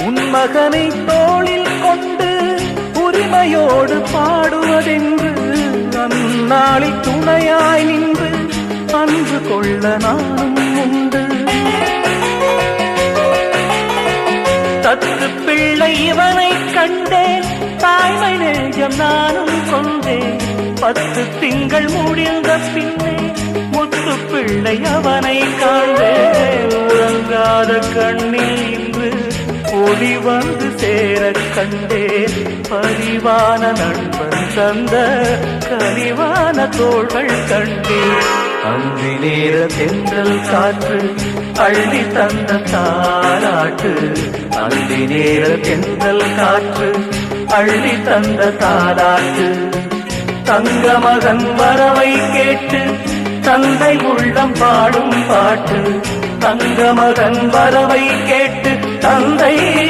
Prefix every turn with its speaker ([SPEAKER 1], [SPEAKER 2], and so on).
[SPEAKER 1] உன் மகனை தோளில் கொண்டு உரிமையோடு பாடுவதென்று அந்நாளில் துணையாய் நின்று அன்பு கொள்ள நானும் உண்டு. தத்து பிள்ளை இவனை கண்டேன், தாய்மை நெஞ்சம் நானும் கொண்டேன். 10 திங்கள் முடிந்த பின்னே முத்து பிள்ளை அவனை காண்டேன். உறங்காத கண்ணில் இன்று ஒளி வந்து சேர கண்டேன். பரிவான நண்பன் தந்த கனிவான தோள்கள் கண்டேன். அந்தி நேர தென்றல் காற்று அள்ளி தந்த தாலாட்டு. அந்தி நேர தென்றல் காற்று அள்ளி தந்த தாலாட்டு. தங்க மகன் வரவை கேட்டு தந்தை உள்ளம் பாடும் பாட்டு. தங்க மகன் வரவை கேட்டு தந்தை